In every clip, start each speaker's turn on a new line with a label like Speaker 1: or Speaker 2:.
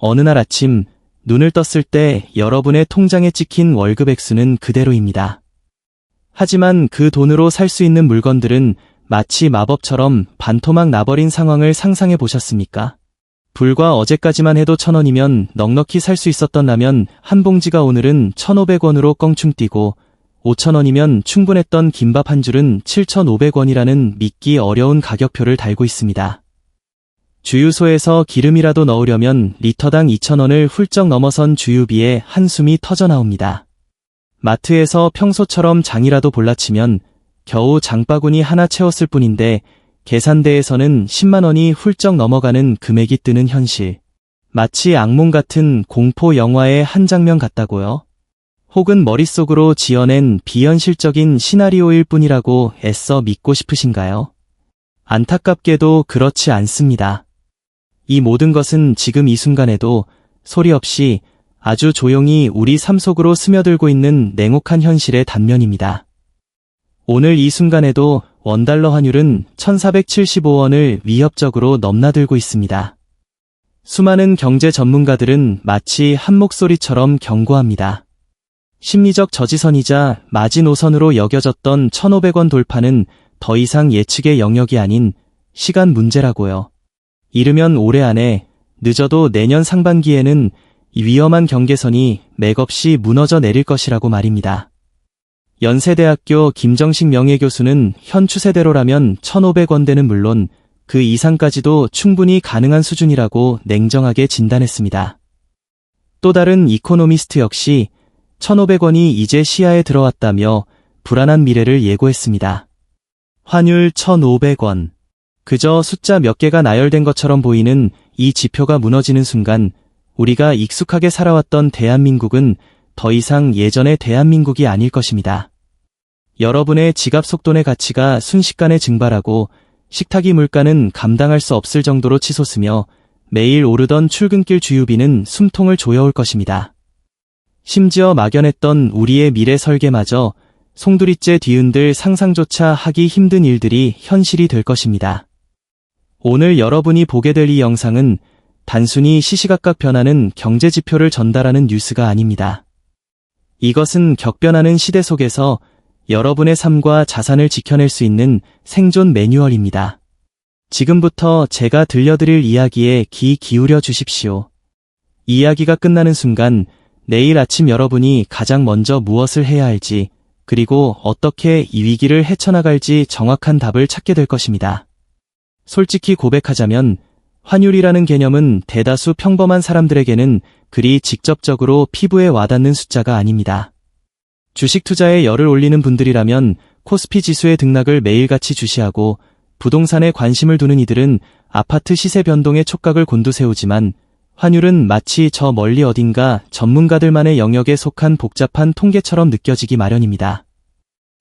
Speaker 1: 어느 날 아침 눈을 떴을 때 여러분의 통장에 찍힌 월급 액수는 그대로입니다. 하지만 그 돈으로 살 수 있는 물건들은 마치 마법처럼 반토막 나버린 상황을 상상해 보셨습니까? 불과 어제까지만 해도 1,000원이면 넉넉히 살 수 있었던 라면 한 봉지가 오늘은 1,500원으로 껑충 뛰고 5,000원이면 충분했던 김밥 한 줄은 7,500원이라는 믿기 어려운 가격표를 달고 있습니다. 주유소에서 기름이라도 넣으려면 리터당 2,000원을 훌쩍 넘어선 주유비에 한숨이 터져 나옵니다. 마트에서 평소처럼 장이라도 볼라치면 겨우 장바구니 하나 채웠을 뿐인데 계산대에서는 10만 원이 훌쩍 넘어가는 금액이 뜨는 현실. 마치 악몽 같은 공포 영화의 한 장면 같다고요? 혹은 머릿속으로 지어낸 비현실적인 시나리오일 뿐이라고 애써 믿고 싶으신가요? 안타깝게도 그렇지 않습니다. 이 모든 것은 지금 이 순간에도 소리 없이 아주 조용히 우리 삶 속으로 스며들고 있는 냉혹한 현실의 단면입니다. 오늘 이 순간에도 원달러 환율은 1,475원을 위협적으로 넘나들고 있습니다. 수많은 경제 전문가들은 마치 한 목소리처럼 경고합니다. 심리적 저지선이자 마지노선으로 여겨졌던 1,500원 돌파는 더 이상 예측의 영역이 아닌 시간 문제라고요. 이르면 올해 안에, 늦어도 내년 상반기에는 이 위험한 경계선이 맥없이 무너져 내릴 것이라고 말입니다. 연세대학교 김정식 명예교수는 현 추세대로라면 1,500원대는 물론 그 이상까지도 충분히 가능한 수준이라고 냉정하게 진단했습니다. 또 다른 이코노미스트 역시 1,500원이 이제 시야에 들어왔다며 불안한 미래를 예고했습니다. 환율 1,500원. 그저 숫자 몇 개가 나열된 것처럼 보이는 이 지표가 무너지는 순간 우리가 익숙하게 살아왔던 대한민국은 더 이상 예전의 대한민국이 아닐 것입니다. 여러분의 지갑 속돈의 가치가 순식간에 증발하고 식탁이 물가는 감당할 수 없을 정도로 치솟으며 매일 오르던 출근길 주유비는 숨통을 조여올 것입니다. 심지어 막연했던 우리의 미래 설계마저 송두리째 뒤흔들 상상조차 하기 힘든 일들이 현실이 될 것입니다. 오늘 여러분이 보게 될 이 영상은 단순히 시시각각 변하는 경제지표를 전달하는 뉴스가 아닙니다. 이것은 격변하는 시대 속에서 여러분의 삶과 자산을 지켜낼 수 있는 생존 매뉴얼입니다. 지금부터 제가 들려드릴 이야기에 귀 기울여 주십시오. 이야기가 끝나는 순간 내일 아침 여러분이 가장 먼저 무엇을 해야 할지, 그리고 어떻게 이 위기를 헤쳐나갈지 정확한 답을 찾게 될 것입니다. 솔직히 고백하자면 환율이라는 개념은 대다수 평범한 사람들에게는 그리 직접적으로 피부에 와닿는 숫자가 아닙니다. 주식 투자에 열을 올리는 분들이라면 코스피 지수의 등락을 매일같이 주시하고 부동산에 관심을 두는 이들은 아파트 시세 변동의 촉각을 곤두세우지만 환율은 마치 저 멀리 어딘가 전문가들만의 영역에 속한 복잡한 통계처럼 느껴지기 마련입니다.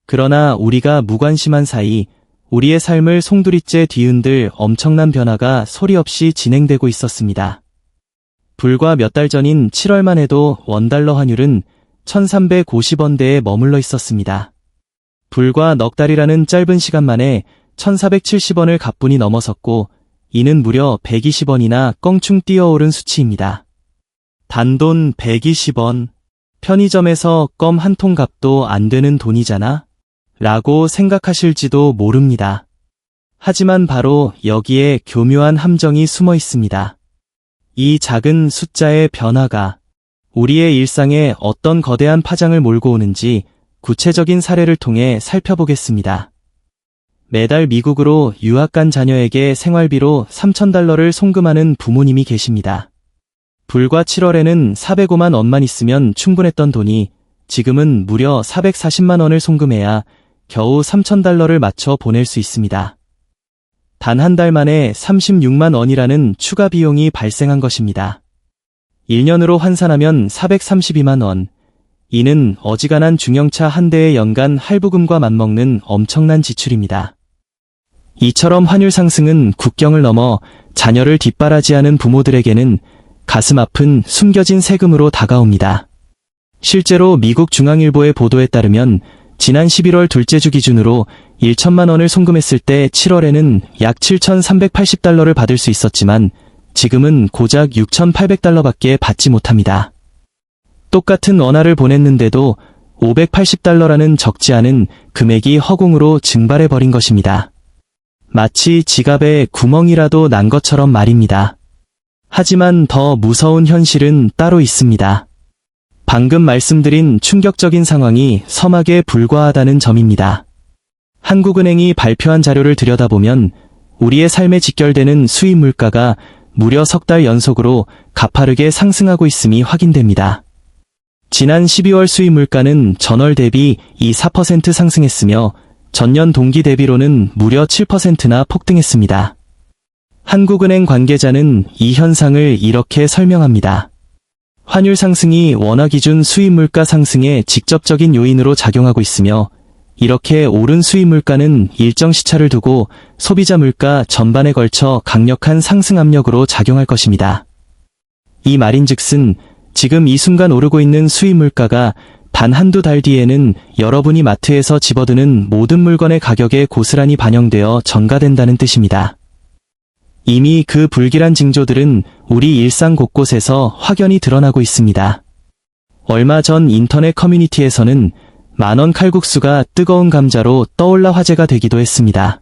Speaker 1: 그러나 우리가 무관심한 사이 우리의 삶을 송두리째 뒤흔들 엄청난 변화가 소리 없이 진행되고 있었습니다. 불과 몇 달 전인 7월만 해도 원달러 환율은 1,350원대에 머물러 있었습니다. 불과 넉 달이라는 짧은 시간 만에 1,470원을 가뿐히 넘어섰고 이는 무려 120원이나 껑충 뛰어오른 수치입니다. 단돈 120원. 편의점에서 껌 한 통 값도 안 되는 돈이잖아? 라고 생각하실지도 모릅니다. 하지만 바로 여기에 교묘한 함정이 숨어 있습니다. 이 작은 숫자의 변화가 우리의 일상에 어떤 거대한 파장을 몰고 오는지 구체적인 사례를 통해 살펴보겠습니다. 매달 미국으로 유학 간 자녀에게 생활비로 3,000달러를 송금하는 부모님이 계십니다. 불과 7월에는 405만 원만 있으면 충분했던 돈이 지금은 무려 440만 원을 송금해야 겨우 3,000달러를 맞춰 보낼 수 있습니다. 단 한 달 만에 36만 원이라는 추가 비용이 발생한 것입니다. 1년으로 환산하면 432만 원. 이는 어지간한 중형차 한 대의 연간 할부금과 맞먹는 엄청난 지출입니다. 이처럼 환율 상승은 국경을 넘어 자녀를 뒷바라지하는 부모들에게는 가슴 아픈 숨겨진 세금으로 다가옵니다. 실제로 미국 중앙일보의 보도에 따르면 지난 11월 둘째 주 기준으로 1천만 원을 송금했을 때 7월에는 약 7,380달러를 받을 수 있었지만 지금은 고작 6,800달러밖에 받지 못합니다. 똑같은 원화를 보냈는데도 580달러라는 적지 않은 금액이 허공으로 증발해버린 것입니다. 마치 지갑에 구멍이라도 난 것처럼 말입니다. 하지만 더 무서운 현실은 따로 있습니다. 방금 말씀드린 충격적인 상황이 서막에 불과하다는 점입니다. 한국은행이 발표한 자료를 들여다보면 우리의 삶에 직결되는 수입 물가가 무려 석 달 연속으로 가파르게 상승하고 있음이 확인됩니다. 지난 12월 수입 물가는 전월 대비 4% 상승했으며 전년 동기 대비로는 무려 7%나 폭등했습니다. 한국은행 관계자는 이 현상을 이렇게 설명합니다. 환율 상승이 원화 기준 수입 물가 상승에 직접적인 요인으로 작용하고 있으며 이렇게 오른 수입 물가는 일정 시차를 두고 소비자 물가 전반에 걸쳐 강력한 상승 압력으로 작용할 것입니다. 이 말인즉슨 지금 이 순간 오르고 있는 수입 물가가 단 한두 달 뒤에는 여러분이 마트에서 집어드는 모든 물건의 가격에 고스란히 반영되어 전가된다는 뜻입니다. 이미 그 불길한 징조들은 우리 일상 곳곳에서 확연히 드러나고 있습니다. 얼마 전 인터넷 커뮤니티에서는 만원 칼국수가 뜨거운 감자로 떠올라 화제가 되기도 했습니다.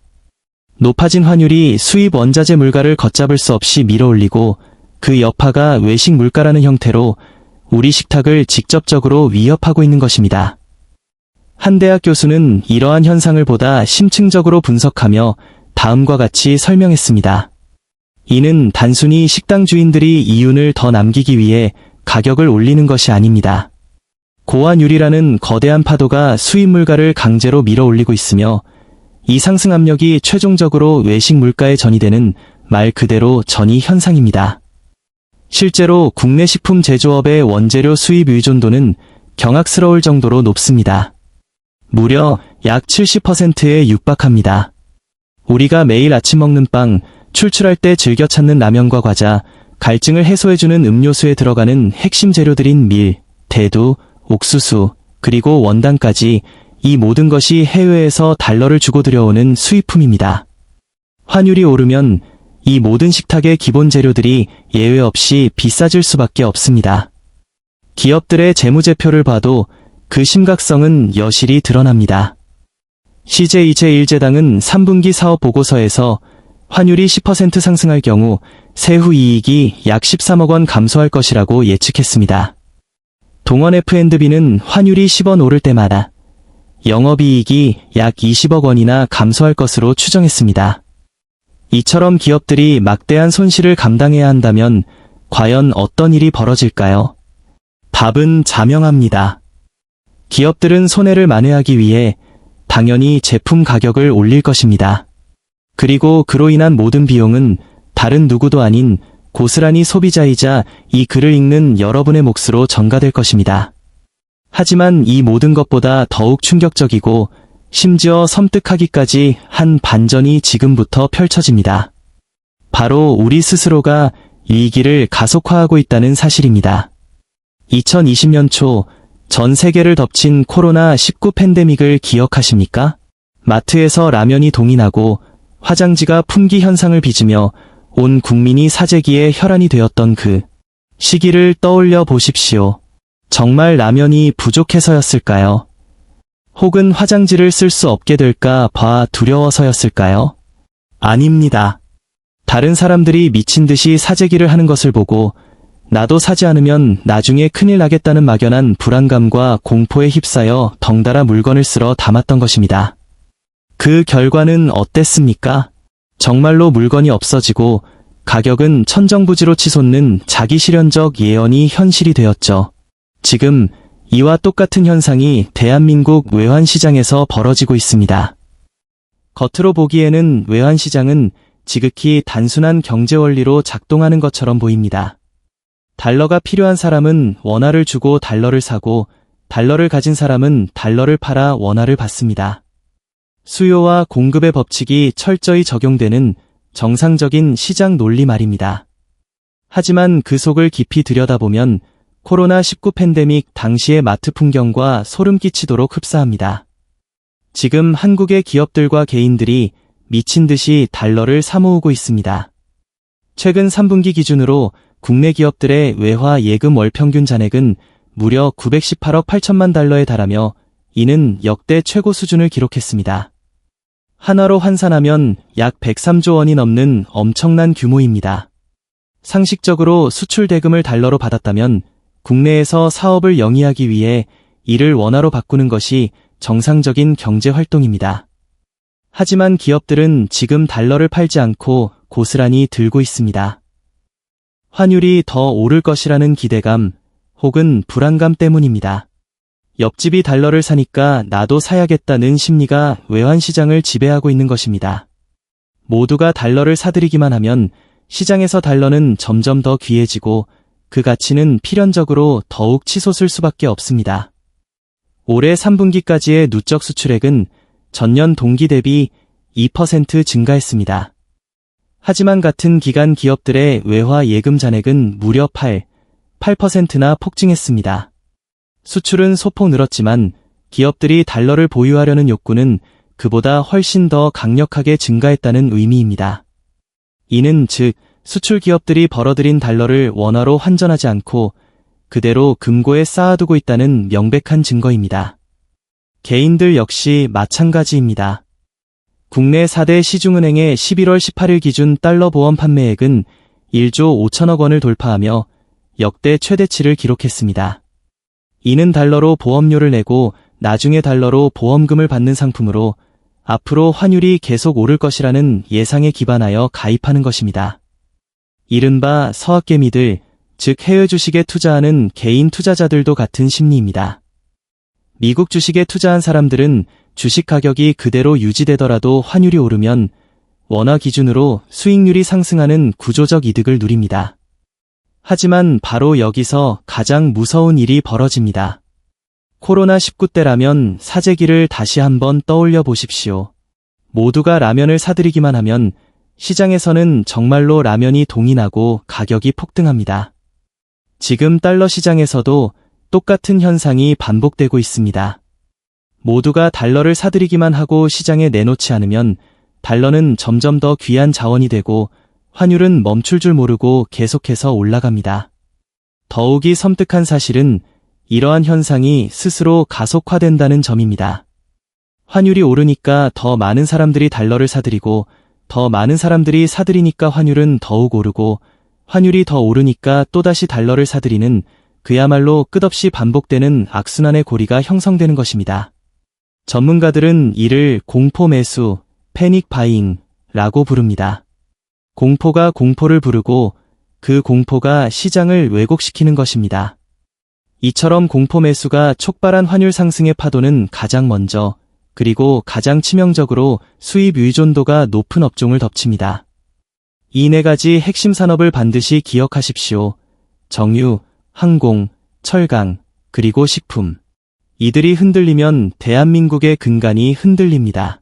Speaker 1: 높아진 환율이 수입 원자재 물가를 걷잡을 수 없이 밀어올리고 그 여파가 외식 물가라는 형태로 우리 식탁을 직접적으로 위협하고 있는 것입니다. 한 대학 교수는 이러한 현상을 보다 심층적으로 분석하며 다음과 같이 설명했습니다. 이는 단순히 식당 주인들이 이윤을 더 남기기 위해 가격을 올리는 것이 아닙니다. 고환율이라는 거대한 파도가 수입 물가를 강제로 밀어올리고 있으며 이 상승 압력이 최종적으로 외식 물가에 전이되는 말 그대로 전이 현상입니다. 실제로 국내 식품 제조업의 원재료 수입 의존도는 경악스러울 정도로 높습니다. 무려 약 70%에 육박합니다. 우리가 매일 아침 먹는 빵, 출출할 때 즐겨 찾는 라면과 과자, 갈증을 해소해주는 음료수에 들어가는 핵심 재료들인 밀, 대두, 옥수수, 그리고 원단까지 이 모든 것이 해외에서 달러를 주고 들여오는 수입품입니다. 환율이 오르면 이 모든 식탁의 기본 재료들이 예외 없이 비싸질 수밖에 없습니다. 기업들의 재무제표를 봐도 그 심각성은 여실히 드러납니다. CJ 제1제당은 3분기 사업 보고서에서 환율이 10% 상승할 경우 세후 이익이 약 13억 원 감소할 것이라고 예측했습니다. 동원 F&B는 환율이 10원 오를 때마다 영업이익이 약 20억 원이나 감소할 것으로 추정했습니다. 이처럼 기업들이 막대한 손실을 감당해야 한다면 과연 어떤 일이 벌어질까요? 답은 자명합니다. 기업들은 손해를 만회하기 위해 당연히 제품 가격을 올릴 것입니다. 그리고 그로 인한 모든 비용은 다른 누구도 아닌 고스란히 소비자이자 이 글을 읽는 여러분의 몫으로 전가될 것입니다. 하지만 이 모든 것보다 더욱 충격적이고 심지어 섬뜩하기까지 한 반전이 지금부터 펼쳐집니다. 바로 우리 스스로가 위기를 가속화하고 있다는 사실입니다. 2020년 초 전 세계를 덮친 코로나19 팬데믹을 기억하십니까? 마트에서 라면이 동인하고 화장지가 품귀 현상을 빚으며 온 국민이 사재기에 혈안이 되었던 그 시기를 떠올려 보십시오. 정말 라면이 부족해서였을까요? 혹은 화장지를 쓸 수 없게 될까 봐 두려워서였을까요? 아닙니다. 다른 사람들이 미친 듯이 사재기를 하는 것을 보고 나도 사지 않으면 나중에 큰일 나겠다는 막연한 불안감과 공포에 휩싸여 덩달아 물건을 쓸어 담았던 것입니다. 그 결과는 어땠습니까? 정말로 물건이 없어지고 가격은 천정부지로 치솟는 자기실현적 예언이 현실이 되었죠. 지금 이와 똑같은 현상이 대한민국 외환시장에서 벌어지고 있습니다. 겉으로 보기에는 외환시장은 지극히 단순한 경제원리로 작동하는 것처럼 보입니다. 달러가 필요한 사람은 원화를 주고 달러를 사고 달러를 가진 사람은 달러를 팔아 원화를 받습니다. 수요와 공급의 법칙이 철저히 적용되는 정상적인 시장 논리 말입니다. 하지만 그 속을 깊이 들여다보면 코로나19 팬데믹 당시의 마트 풍경과 소름 끼치도록 흡사합니다. 지금 한국의 기업들과 개인들이 미친 듯이 달러를 사모으고 있습니다. 최근 3분기 기준으로 국내 기업들의 외화 예금 월 평균 잔액은 무려 918억 8천만 달러에 달하며 이는 역대 최고 수준을 기록했습니다. 한화로 환산하면 약 103조 원이 넘는 엄청난 규모입니다. 상식적으로 수출 대금을 달러로 받았다면 국내에서 사업을 영위하기 위해 이를 원화로 바꾸는 것이 정상적인 경제 활동입니다. 하지만 기업들은 지금 달러를 팔지 않고 고스란히 들고 있습니다. 환율이 더 오를 것이라는 기대감 혹은 불안감 때문입니다. 옆집이 달러를 사니까 나도 사야겠다는 심리가 외환시장을 지배하고 있는 것입니다. 모두가 달러를 사들이기만 하면 시장에서 달러는 점점 더 귀해지고 그 가치는 필연적으로 더욱 치솟을 수밖에 없습니다. 올해 3분기까지의 누적 수출액은 전년 동기 대비 2% 증가했습니다. 하지만 같은 기간 기업들의 외화 예금 잔액은 무려 8%나 폭증했습니다. 수출은 소폭 늘었지만 기업들이 달러를 보유하려는 욕구는 그보다 훨씬 더 강력하게 증가했다는 의미입니다. 이는 즉 수출 기업들이 벌어들인 달러를 원화로 환전하지 않고 그대로 금고에 쌓아두고 있다는 명백한 증거입니다. 개인들 역시 마찬가지입니다. 국내 4대 시중은행의 11월 18일 기준 달러 보험 판매액은 1조 5천억 원을 돌파하며 역대 최대치를 기록했습니다. 이는 달러로 보험료를 내고 나중에 달러로 보험금을 받는 상품으로 앞으로 환율이 계속 오를 것이라는 예상에 기반하여 가입하는 것입니다. 이른바 서학개미들, 즉 해외 주식에 투자하는 개인 투자자들도 같은 심리입니다. 미국 주식에 투자한 사람들은 주식 가격이 그대로 유지되더라도 환율이 오르면 원화 기준으로 수익률이 상승하는 구조적 이득을 누립니다. 하지만 바로 여기서 가장 무서운 일이 벌어집니다. 코로나19 때라면 사재기를 다시 한번 떠올려 보십시오. 모두가 라면을 사들이기만 하면 시장에서는 정말로 라면이 동인하고 가격이 폭등합니다. 지금 달러 시장에서도 똑같은 현상이 반복되고 있습니다. 모두가 달러를 사들이기만 하고 시장에 내놓지 않으면 달러는 점점 더 귀한 자원이 되고 환율은 멈출 줄 모르고 계속해서 올라갑니다. 더욱이 섬뜩한 사실은 이러한 현상이 스스로 가속화된다는 점입니다. 환율이 오르니까 더 많은 사람들이 달러를 사들이고 더 많은 사람들이 사들이니까 환율은 더욱 오르고 환율이 더 오르니까 또다시 달러를 사들이는 그야말로 끝없이 반복되는 악순환의 고리가 형성되는 것입니다. 전문가들은 이를 공포 매수, 패닉 바잉라고 부릅니다. 공포가 공포를 부르고 그 공포가 시장을 왜곡시키는 것입니다. 이처럼 공포 매수가 촉발한 환율 상승의 파도는 가장 먼저 그리고 가장 치명적으로 수입 의존도가 높은 업종을 덮칩니다. 이 네 가지 핵심 산업을 반드시 기억하십시오. 정유, 항공, 철강, 그리고 식품. 이들이 흔들리면 대한민국의 근간이 흔들립니다.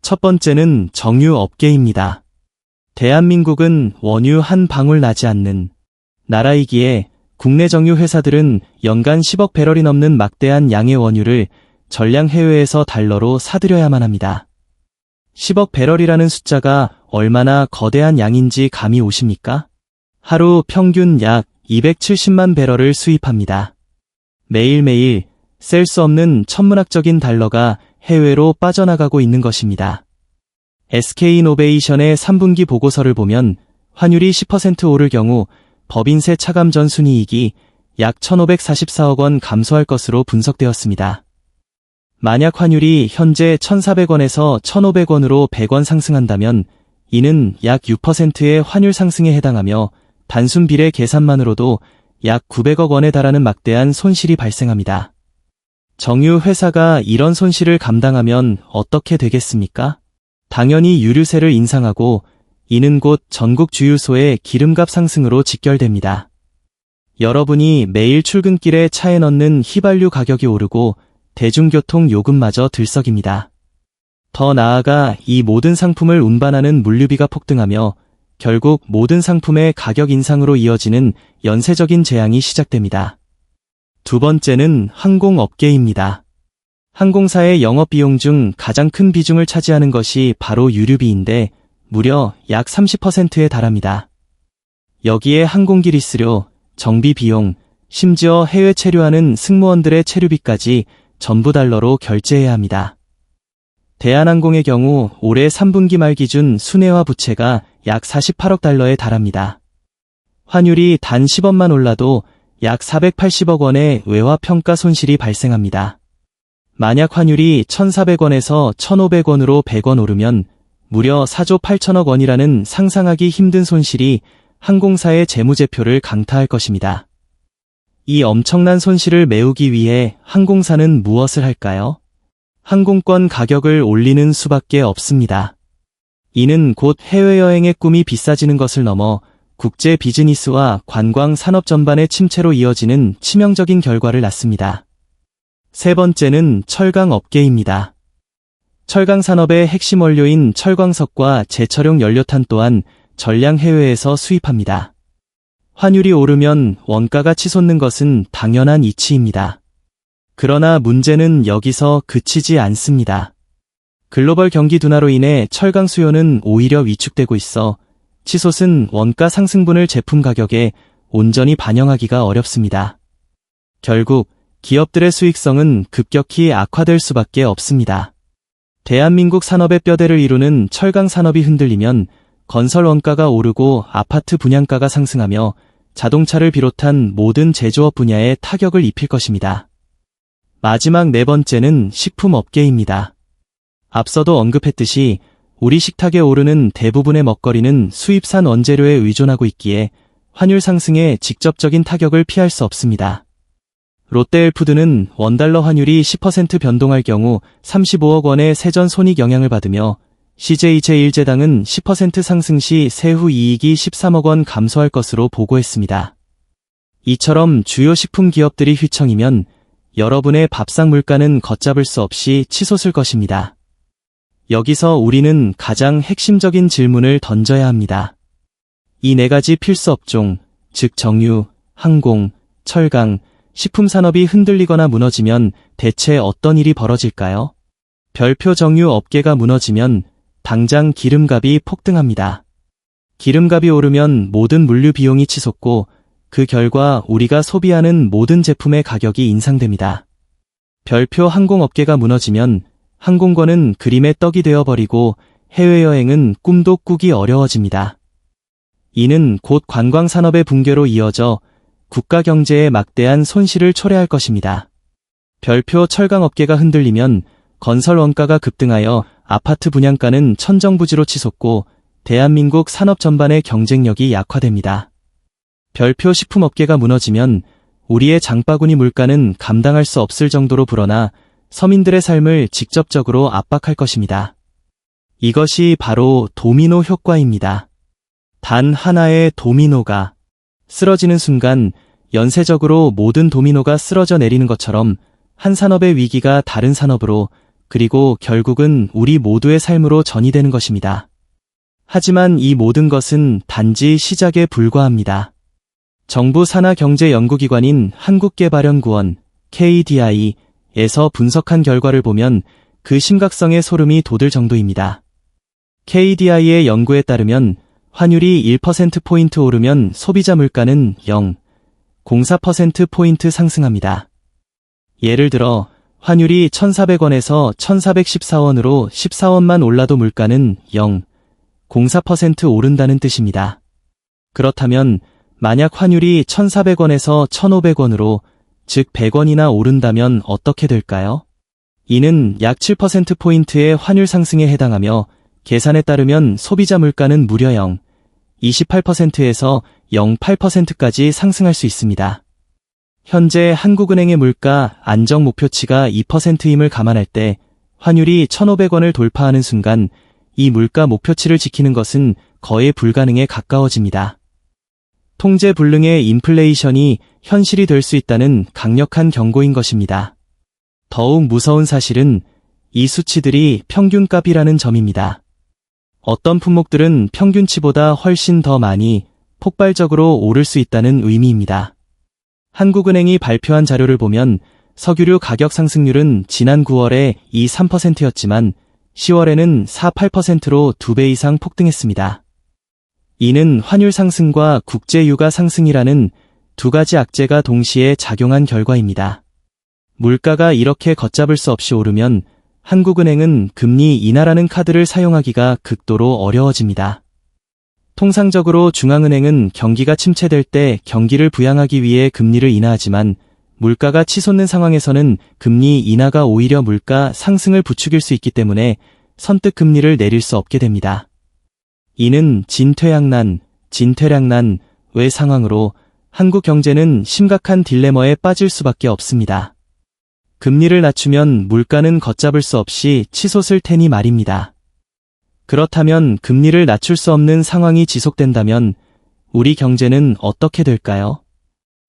Speaker 1: 첫 번째는 정유 업계입니다. 대한민국은 원유 한 방울 나지 않는 나라이기에 국내 정유 회사들은 연간 10억 배럴이 넘는 막대한 양의 원유를 전량 해외에서 달러로 사들여야만 합니다. 10억 배럴이라는 숫자가 얼마나 거대한 양인지 감이 오십니까? 하루 평균 약 270만 배럴을 수입합니다. 매일매일 셀 수 없는 천문학적인 달러가 해외로 빠져나가고 있는 것입니다. SK이노베이션의 3분기 보고서를 보면 환율이 10% 오를 경우 법인세 차감 전 순이익이 약 1,544억 원 감소할 것으로 분석되었습니다. 만약 환율이 현재 1,400원에서 1,500원으로 100원 상승한다면 이는 약 6%의 환율 상승에 해당하며 단순 비례 계산만으로도 약 900억 원에 달하는 막대한 손실이 발생합니다. 정유 회사가 이런 손실을 감당하면 어떻게 되겠습니까? 당연히 유류세를 인상하고 이는 곧 전국 주유소의 기름값 상승으로 직결됩니다. 여러분이 매일 출근길에 차에 넣는 휘발유 가격이 오르고 대중교통 요금마저 들썩입니다. 더 나아가 이 모든 상품을 운반하는 물류비가 폭등하며 결국 모든 상품의 가격 인상으로 이어지는 연쇄적인 재앙이 시작됩니다. 두 번째는 항공업계입니다. 항공사의 영업비용 중 가장 큰 비중을 차지하는 것이 바로 유류비인데 무려 약 30%에 달합니다. 여기에 항공기 리스료, 정비 비용, 심지어 해외 체류하는 승무원들의 체류비까지 전부 달러로 결제해야 합니다. 대한항공의 경우 올해 3분기 말 기준 순회화 부채가 약 48억 달러에 달합니다. 환율이 단 10원만 올라도 약 480억 원의 외화평가 손실이 발생합니다. 만약 환율이 1,400원에서 1,500원으로 100원 오르면 무려 4조 8천억 원이라는 상상하기 힘든 손실이 항공사의 재무제표를 강타할 것입니다. 이 엄청난 손실을 메우기 위해 항공사는 무엇을 할까요? 항공권 가격을 올리는 수밖에 없습니다. 이는 곧 해외여행의 꿈이 비싸지는 것을 넘어 국제 비즈니스와 관광 산업 전반의 침체로 이어지는 치명적인 결과를 낳습니다. 세 번째는 철강 업계입니다. 철강 산업의 핵심 원료인 철광석과 제철용 연료탄 또한 전량 해외에서 수입합니다. 환율이 오르면 원가가 치솟는 것은 당연한 이치입니다. 그러나 문제는 여기서 그치지 않습니다. 글로벌 경기 둔화로 인해 철강 수요는 오히려 위축되고 있어 치솟은 원가 상승분을 제품 가격에 온전히 반영하기가 어렵습니다. 결국 기업들의 수익성은 급격히 악화될 수밖에 없습니다. 대한민국 산업의 뼈대를 이루는 철강 산업이 흔들리면 건설 원가가 오르고 아파트 분양가가 상승하며 자동차를 비롯한 모든 제조업 분야에 타격을 입힐 것입니다. 마지막 네 번째는 식품업계입니다. 앞서도 언급했듯이 우리 식탁에 오르는 대부분의 먹거리는 수입산 원재료에 의존하고 있기에 환율 상승에 직접적인 타격을 피할 수 없습니다. 롯데헬푸드는 원달러 환율이 10% 변동할 경우 35억 원의 세전 손익 영향을 받으며 CJ 제1제당은 10% 상승 시 세후 이익이 13억 원 감소할 것으로 보고했습니다. 이처럼 주요 식품 기업들이 휘청이면 여러분의 밥상 물가는 걷잡을 수 없이 치솟을 것입니다. 여기서 우리는 가장 핵심적인 질문을 던져야 합니다. 이 네 가지 필수 업종, 즉 정유, 항공, 철강, 식품 산업이 흔들리거나 무너지면 대체 어떤 일이 벌어질까요? 별표 정유 업계가 무너지면 당장 기름값이 폭등합니다. 기름값이 오르면 모든 물류 비용이 치솟고 그 결과 우리가 소비하는 모든 제품의 가격이 인상됩니다. 별표 항공업계가 무너지면 항공권은 그림의 떡이 되어버리고 해외여행은 꿈도 꾸기 어려워집니다. 이는 곧 관광산업의 붕괴로 이어져 국가 경제에 막대한 손실을 초래할 것입니다. 별표 철강업계가 흔들리면 건설 원가가 급등하여 아파트 분양가는 천정부지로 치솟고 대한민국 산업 전반의 경쟁력이 약화됩니다. 별표 식품업계가 무너지면 우리의 장바구니 물가는 감당할 수 없을 정도로 불어나 서민들의 삶을 직접적으로 압박할 것입니다. 이것이 바로 도미노 효과입니다. 단 하나의 도미노가 쓰러지는 순간 연쇄적으로 모든 도미노가 쓰러져 내리는 것처럼 한 산업의 위기가 다른 산업으로 그리고 결국은 우리 모두의 삶으로 전이되는 것입니다. 하지만 이 모든 것은 단지 시작에 불과합니다. 정부 산하 경제 연구기관인 한국개발연구원 KDI에서 분석한 결과를 보면 그 심각성에 소름이 돋을 정도입니다. KDI의 연구에 따르면 환율이 1%포인트 오르면 소비자 물가는 0.04%포인트 상승합니다. 예를 들어 환율이 1,400원에서 1,414원으로 14원만 올라도 물가는 0.04% 오른다는 뜻입니다. 그렇다면 만약 환율이 1,400원에서 1,500원으로 즉 100원이나 오른다면 어떻게 될까요? 이는 약 7%포인트의 환율 상승에 해당하며 계산에 따르면 소비자 물가는 무려 0.28%에서 0.8%까지 상승할 수 있습니다. 현재 한국은행의 물가 안정 목표치가 2%임을 감안할 때 환율이 1,500원을 돌파하는 순간 이 물가 목표치를 지키는 것은 거의 불가능에 가까워집니다. 통제 불능의 인플레이션이 현실이 될 수 있다는 강력한 경고인 것입니다. 더욱 무서운 사실은 이 수치들이 평균값이라는 점입니다. 어떤 품목들은 평균치보다 훨씬 더 많이 폭발적으로 오를 수 있다는 의미입니다. 한국은행이 발표한 자료를 보면 석유류 가격 상승률은 지난 9월에 2.3%였지만 10월에는 4.8%로 2배 이상 폭등했습니다. 이는 환율 상승과 국제 유가 상승이라는 두 가지 악재가 동시에 작용한 결과입니다. 물가가 이렇게 걷잡을 수 없이 오르면 한국은행은 금리 인하라는 카드를 사용하기가 극도로 어려워집니다. 통상적으로 중앙은행은 경기가 침체될 때 경기를 부양하기 위해 금리를 인하하지만 물가가 치솟는 상황에서는 금리 인하가 오히려 물가 상승을 부추길 수 있기 때문에 선뜻 금리를 내릴 수 없게 됩니다. 이는 진퇴양난, 진퇴양난의 상황으로 한국 경제는 심각한 딜레마에 빠질 수밖에 없습니다. 금리를 낮추면 물가는 걷잡을 수 없이 치솟을 테니 말입니다. 그렇다면 금리를 낮출 수 없는 상황이 지속된다면 우리 경제는 어떻게 될까요?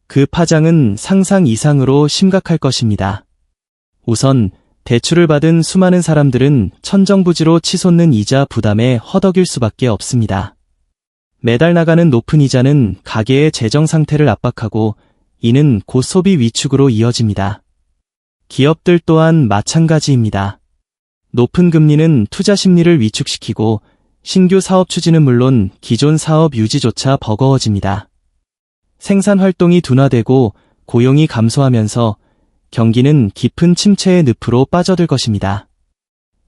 Speaker 1: 그 파장은 상상 이상으로 심각할 것입니다. 우선 대출을 받은 수많은 사람들은 천정부지로 치솟는 이자 부담에 허덕일 수밖에 없습니다. 매달 나가는 높은 이자는 가계의 재정 상태를 압박하고 이는 곧 소비 위축으로 이어집니다. 기업들 또한 마찬가지입니다. 높은 금리는 투자 심리를 위축시키고 신규 사업 추진은 물론 기존 사업 유지조차 버거워집니다. 생산 활동이 둔화되고 고용이 감소하면서 경기는 깊은 침체의 늪으로 빠져들 것입니다.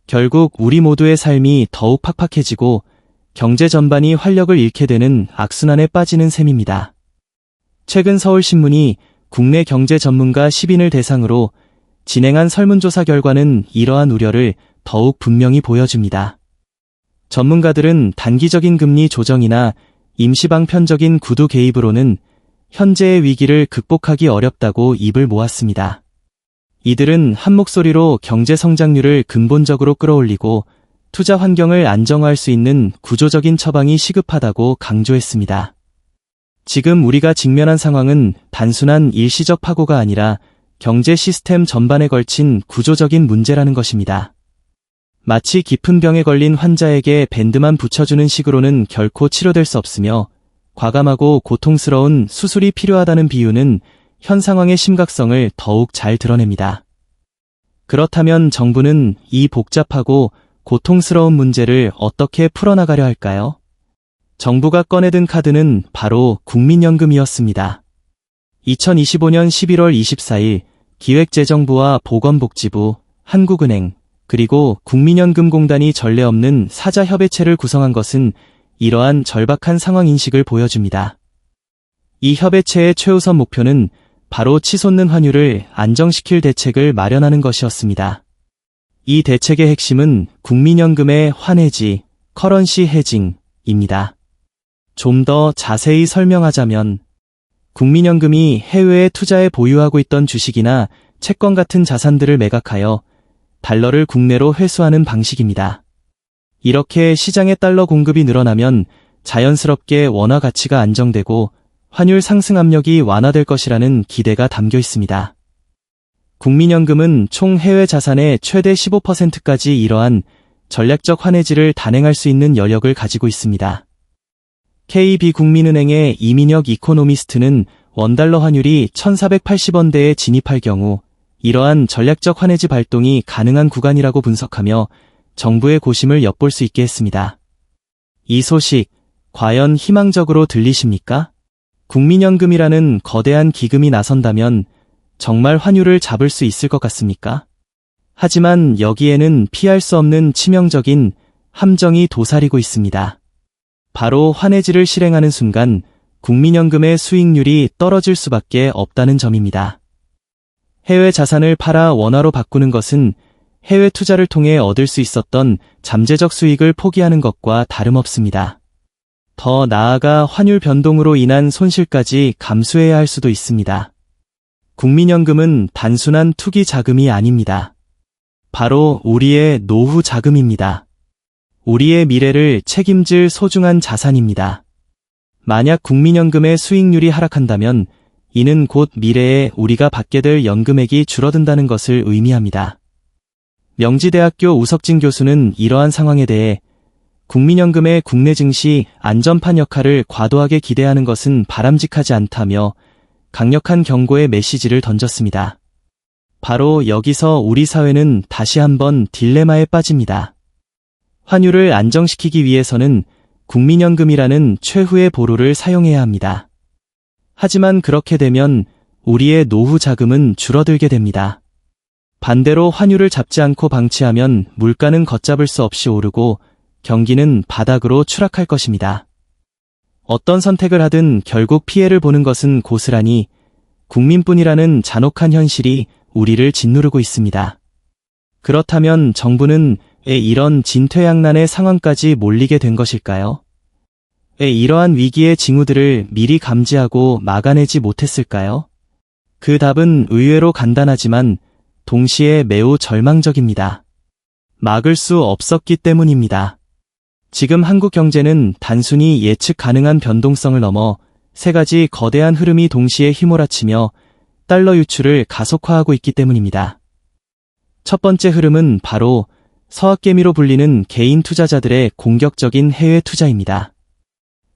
Speaker 1: 결국 우리 모두의 삶이 더욱 팍팍해지고 경제 전반이 활력을 잃게 되는 악순환에 빠지는 셈입니다. 최근 서울신문이 국내 경제 전문가 10인을 대상으로 진행한 설문조사 결과는 이러한 우려를 더욱 분명히 보여줍니다. 전문가들은 단기적인 금리 조정이나 임시방편적인 구두 개입으로는 현재의 위기를 극복하기 어렵다고 입을 모았습니다. 이들은 한 목소리로 경제 성장률을 근본적으로 끌어올리고 투자 환경을 안정화할 수 있는 구조적인 처방이 시급하다고 강조했습니다. 지금 우리가 직면한 상황은 단순한 일시적 파고가 아니라 경제 시스템 전반에 걸친 구조적인 문제라는 것입니다. 마치 깊은 병에 걸린 환자에게 밴드만 붙여주는 식으로는 결코 치료될 수 없으며 과감하고 고통스러운 수술이 필요하다는 비유는 현 상황의 심각성을 더욱 잘 드러냅니다. 그렇다면 정부는 이 복잡하고 고통스러운 문제를 어떻게 풀어나가려 할까요? 정부가 꺼내든 카드는 바로 국민연금이었습니다. 2025년 11월 24일 기획재정부와 보건복지부, 한국은행, 그리고 국민연금공단이 전례 없는 사자협의체를 구성한 것은 이러한 절박한 상황인식을 보여줍니다. 이 협의체의 최우선 목표는 바로 치솟는 환율을 안정시킬 대책을 마련하는 것이었습니다. 이 대책의 핵심은 국민연금의 환해지, 커런시 해징입니다. 좀 더 자세히 설명하자면 국민연금이 해외에 투자해 보유하고 있던 주식이나 채권 같은 자산들을 매각하여 달러를 국내로 회수하는 방식입니다. 이렇게 시장의 달러 공급이 늘어나면 자연스럽게 원화 가치가 안정되고 환율 상승 압력이 완화될 것이라는 기대가 담겨 있습니다. 국민연금은 총 해외 자산의 최대 15%까지 이러한 전략적 환해지를 단행할 수 있는 여력을 가지고 있습니다. KB국민은행의 이민혁 이코노미스트는 원달러 환율이 1480원대에 진입할 경우 이러한 전략적 환해지 발동이 가능한 구간이라고 분석하며 정부의 고심을 엿볼 수 있게 했습니다. 이 소식, 과연 희망적으로 들리십니까? 국민연금이라는 거대한 기금이 나선다면 정말 환율을 잡을 수 있을 것 같습니까? 하지만 여기에는 피할 수 없는 치명적인 함정이 도사리고 있습니다. 바로 환해지를 실행하는 순간 국민연금의 수익률이 떨어질 수밖에 없다는 점입니다. 해외 자산을 팔아 원화로 바꾸는 것은 해외 투자를 통해 얻을 수 있었던 잠재적 수익을 포기하는 것과 다름없습니다. 더 나아가 환율 변동으로 인한 손실까지 감수해야 할 수도 있습니다. 국민연금은 단순한 투기 자금이 아닙니다. 바로 우리의 노후 자금입니다. 우리의 미래를 책임질 소중한 자산입니다. 만약 국민연금의 수익률이 하락한다면 이는 곧 미래에 우리가 받게 될 연금액이 줄어든다는 것을 의미합니다. 명지대학교 우석진 교수는 이러한 상황에 대해 국민연금의 국내 증시 안전판 역할을 과도하게 기대하는 것은 바람직하지 않다며 강력한 경고의 메시지를 던졌습니다. 바로 여기서 우리 사회는 다시 한번 딜레마에 빠집니다. 환율을 안정시키기 위해서는 국민연금이라는 최후의 보루를 사용해야 합니다. 하지만 그렇게 되면 우리의 노후 자금은 줄어들게 됩니다. 반대로 환율을 잡지 않고 방치하면 물가는 걷잡을 수 없이 오르고 경기는 바닥으로 추락할 것입니다. 어떤 선택을 하든 결국 피해를 보는 것은 고스란히 국민뿐이라는 잔혹한 현실이 우리를 짓누르고 있습니다. 그렇다면 정부는 왜 이런 진퇴양난의 상황까지 몰리게 된 것일까요? 왜 이러한 위기의 징후들을 미리 감지하고 막아내지 못했을까요? 그 답은 의외로 간단하지만 동시에 매우 절망적입니다. 막을 수 없었기 때문입니다. 지금 한국 경제는 단순히 예측 가능한 변동성을 넘어 세 가지 거대한 흐름이 동시에 휘몰아치며 달러 유출을 가속화하고 있기 때문입니다. 첫 번째 흐름은 바로 서학개미로 불리는 개인 투자자들의 공격적인 해외 투자입니다.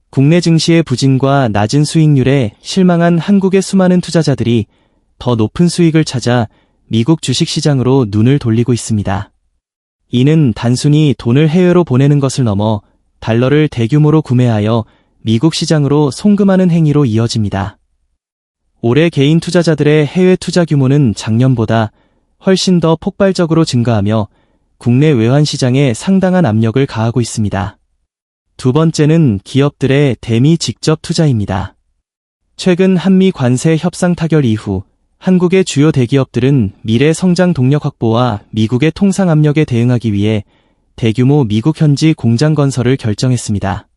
Speaker 1: 국내 증시의 부진과 낮은 수익률에 실망한 한국의 수많은 투자자들이 더 높은 수익을 찾아 미국 주식시장으로 눈을 돌리고 있습니다. 이는 단순히 돈을 해외로 보내는 것을 넘어 달러를 대규모로 구매하여 미국 시장으로 송금하는 행위로 이어집니다. 올해 개인 투자자들의 해외 투자 규모는 작년보다 훨씬 더 폭발적으로 증가하며 국내 외환 시장에 상당한 압력을 가하고 있습니다. 두 번째는 기업들의 대미 직접 투자입니다. 최근 한미 관세 협상 타결 이후 한국의 주요 대기업들은 미래 성장 동력 확보와 미국의 통상 압력에 대응하기 위해 대규모 미국 현지 공장 건설을 결정했습니다.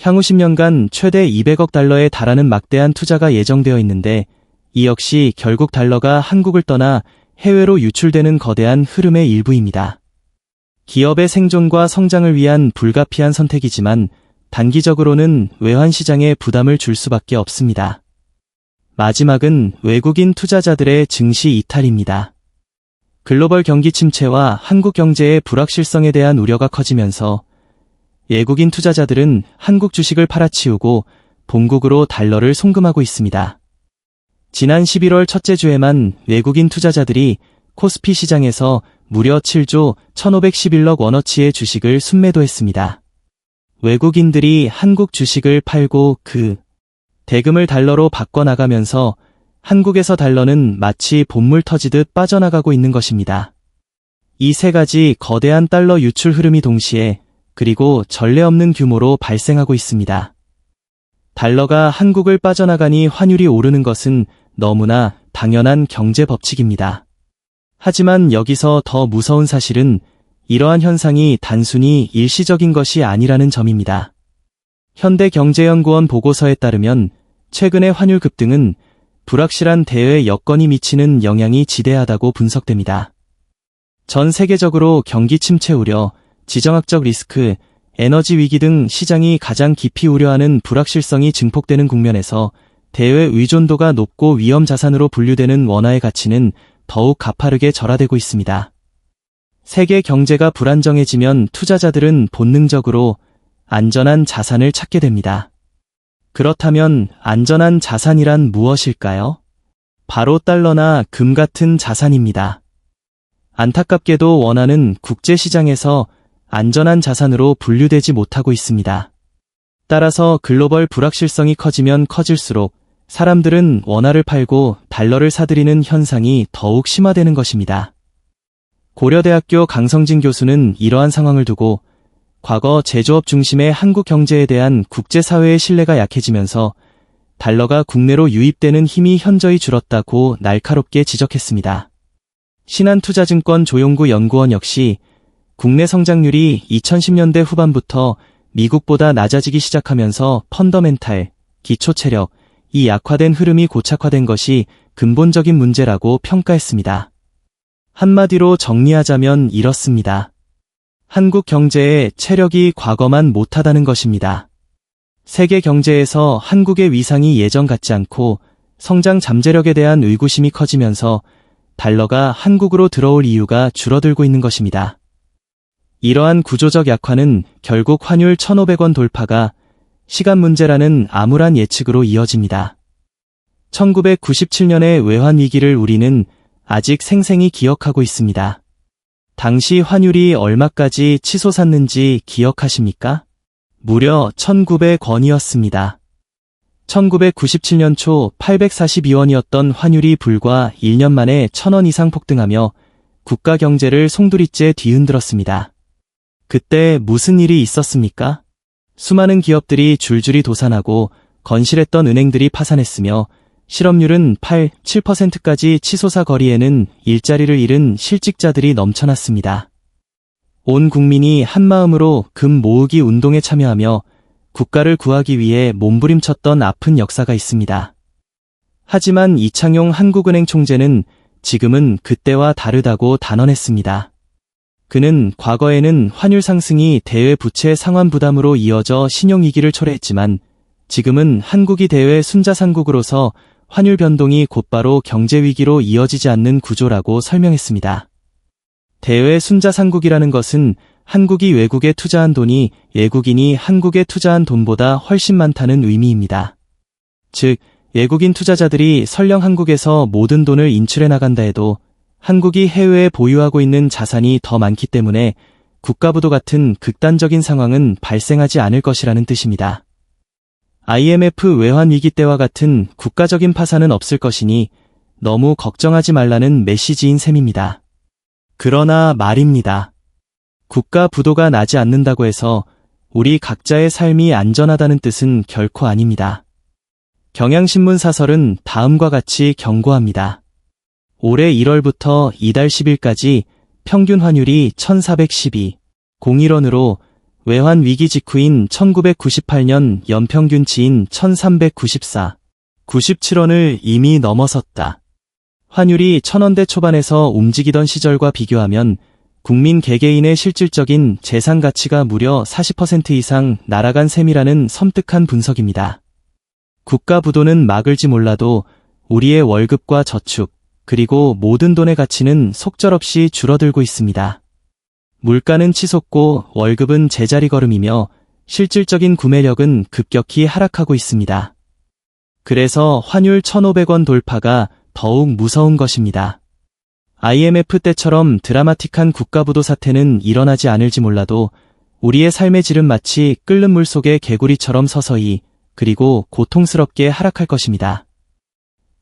Speaker 1: 향후 10년간 최대 200억 달러에 달하는 막대한 투자가 예정되어 있는데 이 역시 결국 달러가 한국을 떠나 해외로 유출되는 거대한 흐름의 일부입니다. 기업의 생존과 성장을 위한 불가피한 선택이지만 단기적으로는 외환 시장에 부담을 줄 수밖에 없습니다. 마지막은 외국인 투자자들의 증시 이탈입니다. 글로벌 경기 침체와 한국 경제의 불확실성에 대한 우려가 커지면서 외국인 투자자들은 한국 주식을 팔아치우고 본국으로 달러를 송금하고 있습니다. 지난 11월 첫째 주에만 외국인 투자자들이 코스피 시장에서 무려 7조 1,511억 원어치의 주식을 순매도했습니다. 외국인들이 한국 주식을 팔고 그 대금을 달러로 바꿔나가면서 한국에서 달러는 마치 봇물 터지듯 빠져나가고 있는 것입니다. 이 세 가지 거대한 달러 유출 흐름이 동시에 그리고 전례 없는 규모로 발생하고 있습니다. 달러가 한국을 빠져나가니 환율이 오르는 것은 너무나 당연한 경제 법칙입니다. 하지만 여기서 더 무서운 사실은 이러한 현상이 단순히 일시적인 것이 아니라는 점입니다. 현대경제연구원 보고서에 따르면 최근의 환율 급등은 불확실한 대외 여건이 미치는 영향이 지대하다고 분석됩니다. 전 세계적으로 경기 침체 우려, 지정학적 리스크, 에너지 위기 등 시장이 가장 깊이 우려하는 불확실성이 증폭되는 국면에서 대외 의존도가 높고 위험 자산으로 분류되는 원화의 가치는 더욱 가파르게 절하되고 있습니다. 세계 경제가 불안정해지면 투자자들은 본능적으로 안전한 자산을 찾게 됩니다. 그렇다면 안전한 자산이란 무엇일까요? 바로 달러나 금 같은 자산입니다. 안타깝게도 원화는 국제시장에서 안전한 자산으로 분류되지 못하고 있습니다. 따라서 글로벌 불확실성이 커지면 커질수록 사람들은 원화를 팔고 달러를 사들이는 현상이 더욱 심화되는 것입니다. 고려대학교 강성진 교수는 이러한 상황을 두고 과거 제조업 중심의 한국 경제에 대한 국제사회의 신뢰가 약해지면서 달러가 국내로 유입되는 힘이 현저히 줄었다고 날카롭게 지적했습니다. 신한투자증권 조용구 연구원 역시 국내 성장률이 2010년대 후반부터 미국보다 낮아지기 시작하면서 펀더멘탈, 기초체력, 이 약화된 흐름이 고착화된 것이 근본적인 문제라고 평가했습니다. 한마디로 정리하자면 이렇습니다. 한국 경제의 체력이 과거만 못하다는 것입니다. 세계 경제에서 한국의 위상이 예전 같지 않고 성장 잠재력에 대한 의구심이 커지면서 달러가 한국으로 들어올 이유가 줄어들고 있는 것입니다. 이러한 구조적 약화는 결국 환율 1,500원 돌파가 시간 문제라는 암울한 예측으로 이어집니다. 1997년의 외환위기를 우리는 아직 생생히 기억하고 있습니다. 당시 환율이 얼마까지 치솟았는지 기억하십니까? 무려 1,900원이었습니다. 1997년 초 842원이었던 환율이 불과 1년 만에 1,000원 이상 폭등하며 국가 경제를 송두리째 뒤흔들었습니다. 그때 무슨 일이 있었습니까? 수많은 기업들이 줄줄이 도산하고 건실했던 은행들이 파산했으며 실업률은 8, 7%까지 치솟아 거리에는 일자리를 잃은 실직자들이 넘쳐났습니다. 온 국민이 한마음으로 금 모으기 운동에 참여하며 국가를 구하기 위해 몸부림쳤던 아픈 역사가 있습니다. 하지만 이창용 한국은행 총재는 지금은 그때와 다르다고 단언했습니다. 그는 과거에는 환율 상승이 대외 부채 상환 부담으로 이어져 신용위기를 초래했지만 지금은 한국이 대외 순자산국으로서 환율 변동이 곧바로 경제위기로 이어지지 않는 구조라고 설명했습니다. 대외 순자산국이라는 것은 한국이 외국에 투자한 돈이 외국인이 한국에 투자한 돈보다 훨씬 많다는 의미입니다. 즉, 외국인 투자자들이 설령 한국에서 모든 돈을 인출해 나간다 해도 한국이 해외에 보유하고 있는 자산이 더 많기 때문에 국가부도 같은 극단적인 상황은 발생하지 않을 것이라는 뜻입니다. IMF 외환위기 때와 같은 국가적인 파산은 없을 것이니 너무 걱정하지 말라는 메시지인 셈입니다. 그러나 말입니다. 국가 부도가 나지 않는다고 해서 우리 각자의 삶이 안전하다는 뜻은 결코 아닙니다. 경향신문 사설은 다음과 같이 경고합니다. 올해 1월부터 이달 10일까지 평균 환율이 1,412, 01원으로 외환 위기 직후인 1998년 연평균치인 1,394, 97원을 이미 넘어섰다. 환율이 1,000원대 초반에서 움직이던 시절과 비교하면 국민 개개인의 실질적인 재산 가치가 무려 40% 이상 날아간 셈이라는 섬뜩한 분석입니다. 국가 부도는 막을지 몰라도 우리의 월급과 저축, 그리고 모든 돈의 가치는 속절없이 줄어들고 있습니다. 물가는 치솟고 월급은 제자리 걸음이며 실질적인 구매력은 급격히 하락하고 있습니다. 그래서 환율 1,500원 돌파가 더욱 무서운 것입니다. IMF 때처럼 드라마틱한 국가부도 사태는 일어나지 않을지 몰라도 우리의 삶의 질은 마치 끓는 물 속의 개구리처럼 서서히 그리고 고통스럽게 하락할 것입니다.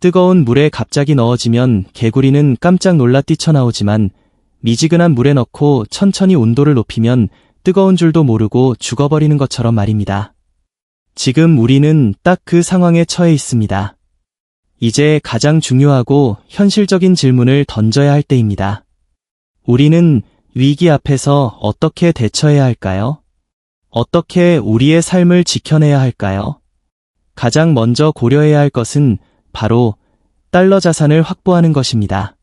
Speaker 1: 뜨거운 물에 갑자기 넣어지면 개구리는 깜짝 놀라 뛰쳐나오지만 미지근한 물에 넣고 천천히 온도를 높이면 뜨거운 줄도 모르고 죽어버리는 것처럼 말입니다. 지금 우리는 딱 그 상황에 처해 있습니다. 이제 가장 중요하고 현실적인 질문을 던져야 할 때입니다. 우리는 위기 앞에서 어떻게 대처해야 할까요? 어떻게 우리의 삶을 지켜내야 할까요? 가장 먼저 고려해야 할 것은 바로 달러 자산을 확보하는 것입니다.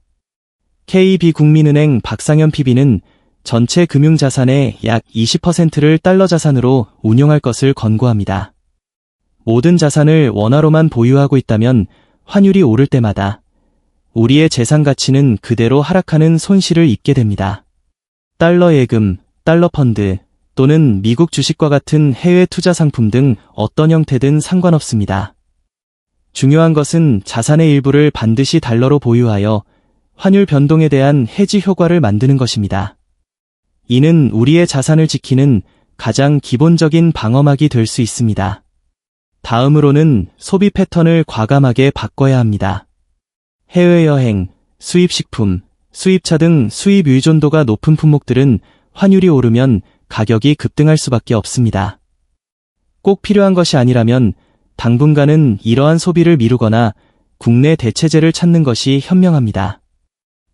Speaker 1: KB국민은행 박상현 PB는 전체 금융자산의 약 20%를 달러 자산으로 운용할 것을 권고합니다. 모든 자산을 원화로만 보유하고 있다면 환율이 오를 때마다 우리의 재산 가치는 그대로 하락하는 손실을 입게 됩니다. 달러 예금, 달러 펀드 또는 미국 주식과 같은 해외 투자 상품 등 어떤 형태든 상관없습니다. 중요한 것은 자산의 일부를 반드시 달러로 보유하여 환율 변동에 대한 해지 효과를 만드는 것입니다. 이는 우리의 자산을 지키는 가장 기본적인 방어막이 될 수 있습니다. 다음으로는 소비 패턴을 과감하게 바꿔야 합니다. 해외여행, 수입식품, 수입차 등 수입 의존도가 높은 품목들은 환율이 오르면 가격이 급등할 수밖에 없습니다. 꼭 필요한 것이 아니라면 당분간은 이러한 소비를 미루거나 국내 대체재를 찾는 것이 현명합니다.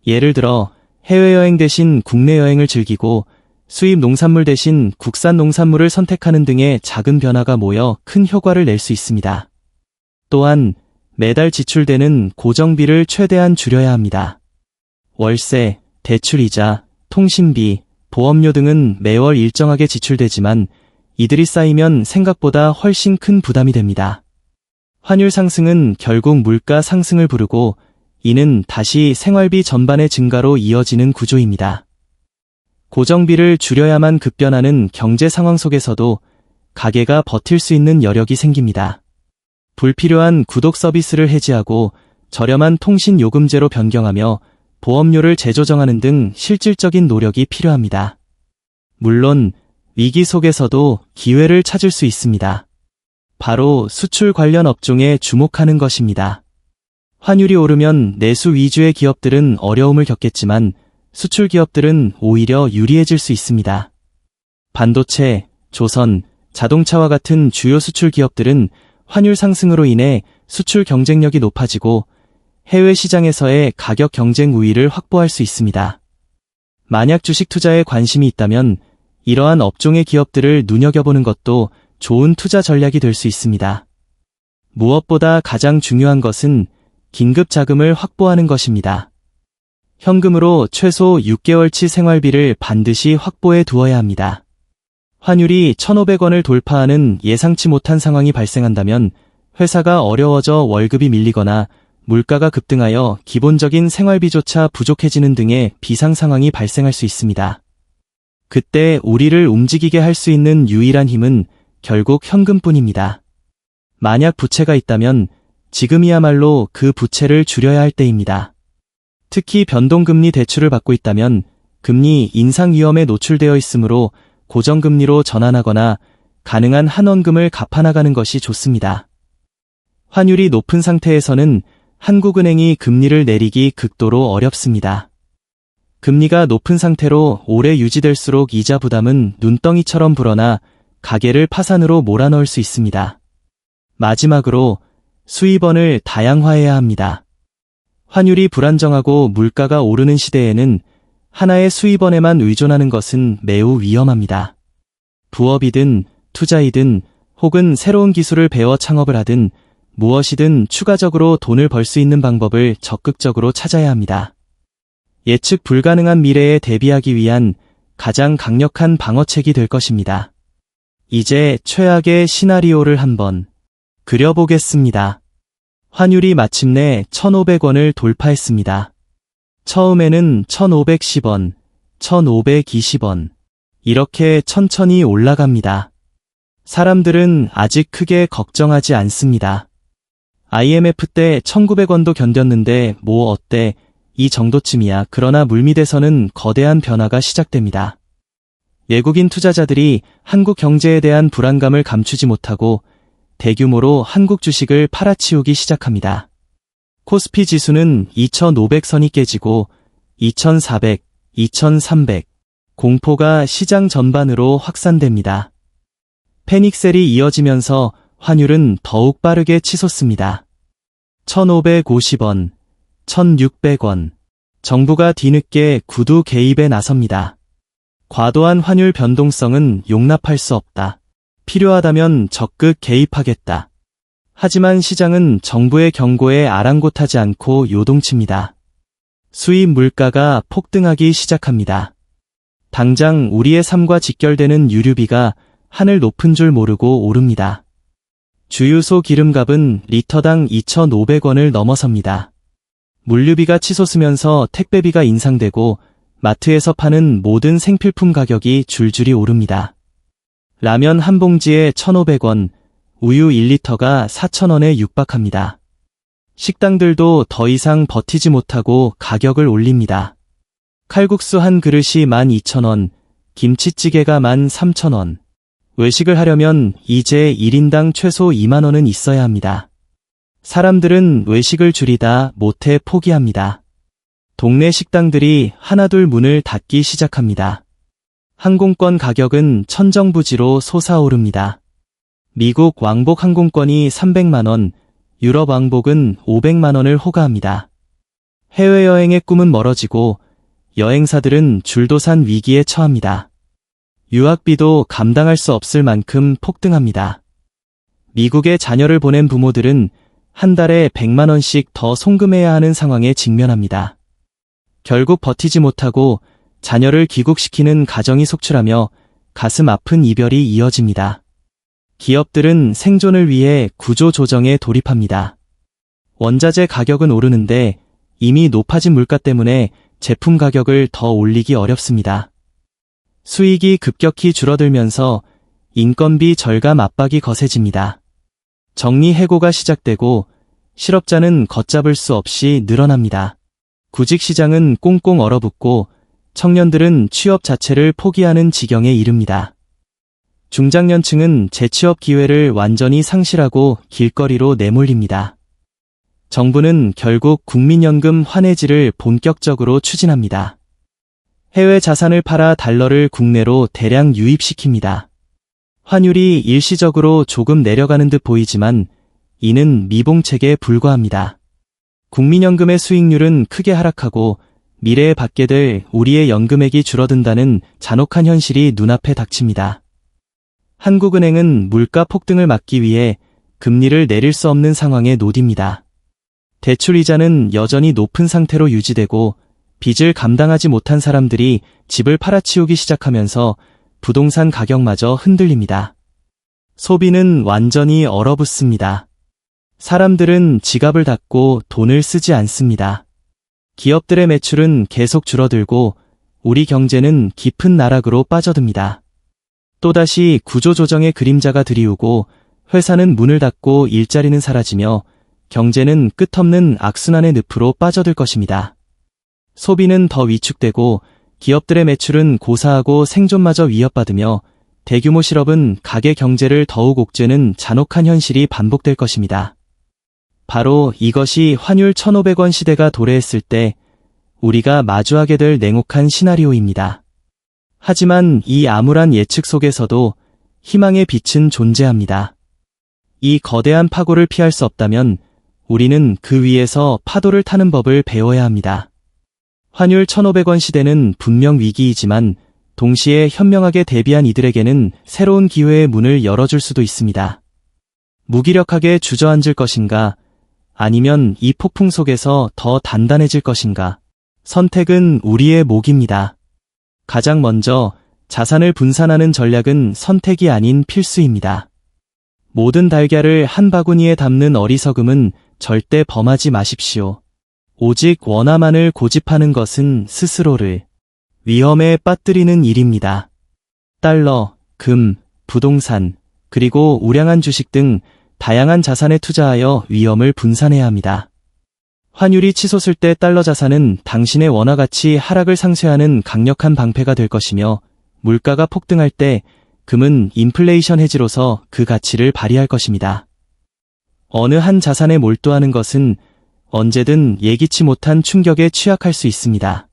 Speaker 1: 예를 들어 해외여행 대신 국내 여행을 즐기고 수입 농산물 대신 국산 농산물을 선택하는 등의 작은 변화가 모여 큰 효과를 낼 수 있습니다. 또한 매달 지출되는 고정비를 최대한 줄여야 합니다. 월세, 대출이자, 통신비, 보험료 등은 매월 일정하게 지출되지만 이들이 쌓이면 생각보다 훨씬 큰 부담이 됩니다. 환율 상승은 결국 물가 상승을 부르고 이는 다시 생활비 전반의 증가로 이어지는 구조입니다. 고정비를 줄여야만 급변하는 경제 상황 속에서도 가게가 버틸 수 있는 여력이 생깁니다. 불필요한 구독 서비스를 해지하고 저렴한 통신 요금제로 변경하며 보험료를 재조정하는 등 실질적인 노력이 필요합니다. 물론 위기 속에서도 기회를 찾을 수 있습니다. 바로 수출 관련 업종에 주목하는 것입니다. 환율이 오르면 내수 위주의 기업들은 어려움을 겪겠지만 수출 기업들은 오히려 유리해질 수 있습니다. 반도체, 조선, 자동차와 같은 주요 수출 기업들은 환율 상승으로 인해 수출 경쟁력이 높아지고 해외 시장에서의 가격 경쟁 우위를 확보할 수 있습니다. 만약 주식 투자에 관심이 있다면 이러한 업종의 기업들을 눈여겨보는 것도 좋은 투자 전략이 될 수 있습니다. 무엇보다 가장 중요한 것은 긴급 자금을 확보하는 것입니다. 현금으로 최소 6개월치 생활비를 반드시 확보해 두어야 합니다. 환율이 1,500원을 돌파하는 예상치 못한 상황이 발생한다면 회사가 어려워져 월급이 밀리거나 물가가 급등하여 기본적인 생활비조차 부족해지는 등의 비상 상황이 발생할 수 있습니다. 그때 우리를 움직이게 할 수 있는 유일한 힘은 결국 현금뿐입니다. 만약 부채가 있다면 지금이야말로 그 부채를 줄여야 할 때입니다. 특히 변동금리 대출을 받고 있다면 금리 인상 위험에 노출되어 있으므로 고정금리로 전환하거나 가능한 한 원금을 갚아나가는 것이 좋습니다. 환율이 높은 상태에서는 한국은행이 금리를 내리기 극도로 어렵습니다. 금리가 높은 상태로 오래 유지될수록 이자 부담은 눈덩이처럼 불어나 가계를 파산으로 몰아넣을 수 있습니다. 마지막으로 수입원을 다양화해야 합니다. 환율이 불안정하고 물가가 오르는 시대에는 하나의 수입원에만 의존하는 것은 매우 위험합니다. 부업이든 투자이든 혹은 새로운 기술을 배워 창업을 하든 무엇이든 추가적으로 돈을 벌 수 있는 방법을 적극적으로 찾아야 합니다. 예측 불가능한 미래에 대비하기 위한 가장 강력한 방어책이 될 것입니다. 이제 최악의 시나리오를 한번 그려보겠습니다. 환율이 마침내 1,500원을 돌파했습니다. 처음에는 1,510원, 1,520원, 이렇게 천천히 올라갑니다. 사람들은 아직 크게 걱정하지 않습니다. IMF 때 1,900원도 견뎠는데 뭐 어때? 이 정도쯤이야. 그러나 물밑에서는 거대한 변화가 시작됩니다. 외국인 투자자들이 한국 경제에 대한 불안감을 감추지 못하고 대규모로 한국 주식을 팔아치우기 시작합니다. 코스피 지수는 2,500선이 깨지고 2,400, 2,300, 공포가 시장 전반으로 확산됩니다. 패닉셀이 이어지면서 환율은 더욱 빠르게 치솟습니다. 1,550원, 1,600원. 정부가 뒤늦게 구두 개입에 나섭니다. 과도한 환율 변동성은 용납할 수 없다. 필요하다면 적극 개입하겠다. 하지만 시장은 정부의 경고에 아랑곳하지 않고 요동칩니다. 수입 물가가 폭등하기 시작합니다. 당장 우리의 삶과 직결되는 유류비가 하늘 높은 줄 모르고 오릅니다. 주유소 기름값은 리터당 2,500원을 넘어섭니다. 물류비가 치솟으면서 택배비가 인상되고 마트에서 파는 모든 생필품 가격이 줄줄이 오릅니다. 라면 한 봉지에 1,500원, 우유 1리터가 4,000원에 육박합니다. 식당들도 더 이상 버티지 못하고 가격을 올립니다. 칼국수 한 그릇이 12,000원, 김치찌개가 13,000원. 외식을 하려면 이제 1인당 최소 2만 원은 있어야 합니다. 사람들은 외식을 줄이다 못해 포기합니다. 동네 식당들이 하나둘 문을 닫기 시작합니다. 항공권 가격은 천정부지로 솟아오릅니다. 미국 왕복 항공권이 300만 원, 유럽 왕복은 500만 원을 호가합니다. 해외여행의 꿈은 멀어지고 여행사들은 줄도산 위기에 처합니다. 유학비도 감당할 수 없을 만큼 폭등합니다. 미국에 자녀를 보낸 부모들은 한 달에 100만 원씩 더 송금해야 하는 상황에 직면합니다. 결국 버티지 못하고 자녀를 귀국시키는 가정이 속출하며 가슴 아픈 이별이 이어집니다. 기업들은 생존을 위해 구조 조정에 돌입합니다. 원자재 가격은 오르는데 이미 높아진 물가 때문에 제품 가격을 더 올리기 어렵습니다. 수익이 급격히 줄어들면서 인건비 절감 압박이 거세집니다. 정리해고가 시작되고 실업자는 걷잡을 수 없이 늘어납니다. 구직 시장은 꽁꽁 얼어붙고 청년들은 취업 자체를 포기하는 지경에 이릅니다. 중장년층은 재취업 기회를 완전히 상실하고 길거리로 내몰립니다. 정부는 결국 국민연금 환해지를 본격적으로 추진합니다. 해외 자산을 팔아 달러를 국내로 대량 유입시킵니다. 환율이 일시적으로 조금 내려가는 듯 보이지만 이는 미봉책에 불과합니다. 국민연금의 수익률은 크게 하락하고 미래에 받게 될 우리의 연금액이 줄어든다는 잔혹한 현실이 눈앞에 닥칩니다. 한국은행은 물가 폭등을 막기 위해 금리를 내릴 수 없는 상황에 놓입니다. 대출 이자는 여전히 높은 상태로 유지되고 빚을 감당하지 못한 사람들이 집을 팔아치우기 시작하면서 부동산 가격마저 흔들립니다. 소비는 완전히 얼어붙습니다. 사람들은 지갑을 닫고 돈을 쓰지 않습니다. 기업들의 매출은 계속 줄어들고 우리 경제는 깊은 나락으로 빠져듭니다. 또다시 구조조정의 그림자가 드리우고 회사는 문을 닫고 일자리는 사라지며 경제는 끝없는 악순환의 늪으로 빠져들 것입니다. 소비는 더 위축되고 기업들의 매출은 고사하고 생존마저 위협받으며 대규모 실업은 가계 경제를 더욱 옥죄는 잔혹한 현실이 반복될 것입니다. 바로 이것이 환율 1,500원 시대가 도래했을 때 우리가 마주하게 될 냉혹한 시나리오입니다. 하지만 이 암울한 예측 속에서도 희망의 빛은 존재합니다. 이 거대한 파고를 피할 수 없다면 우리는 그 위에서 파도를 타는 법을 배워야 합니다. 환율 1,500원 시대는 분명 위기이지만 동시에 현명하게 대비한 이들에게는 새로운 기회의 문을 열어줄 수도 있습니다. 무기력하게 주저앉을 것인가? 아니면 이 폭풍 속에서 더 단단해질 것인가? 선택은 우리의 몫입니다. 가장 먼저 자산을 분산하는 전략은 선택이 아닌 필수입니다. 모든 달걀을 한 바구니에 담는 어리석음은 절대 범하지 마십시오. 오직 원화만을 고집하는 것은 스스로를 위험에 빠뜨리는 일입니다. 달러, 금, 부동산, 그리고 우량한 주식 등 다양한 자산에 투자하여 위험을 분산해야 합니다. 환율이 치솟을 때 달러 자산은 당신의 원화 가치 하락을 상쇄하는 강력한 방패가 될 것이며 물가가 폭등할 때 금은 인플레이션 해지로서 그 가치를 발휘할 것입니다. 어느 한 자산에 몰두하는 것은 언제든 예기치 못한 충격에 취약할 수 있습니다.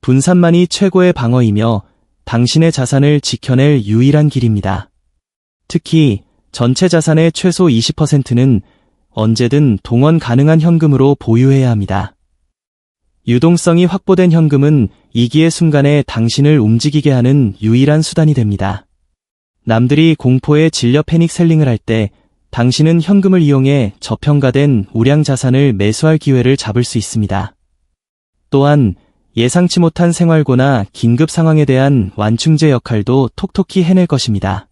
Speaker 1: 분산만이 최고의 방어이며 당신의 자산을 지켜낼 유일한 길입니다. 특히 전체 자산의 최소 20%는 언제든 동원 가능한 현금으로 보유해야 합니다. 유동성이 확보된 현금은 위기의 순간에 당신을 움직이게 하는 유일한 수단이 됩니다. 남들이 공포에 질려 패닉 셀링을 할 때 당신은 현금을 이용해 저평가된 우량 자산을 매수할 기회를 잡을 수 있습니다. 또한 예상치 못한 생활고나 긴급 상황에 대한 완충제 역할도 톡톡히 해낼 것입니다.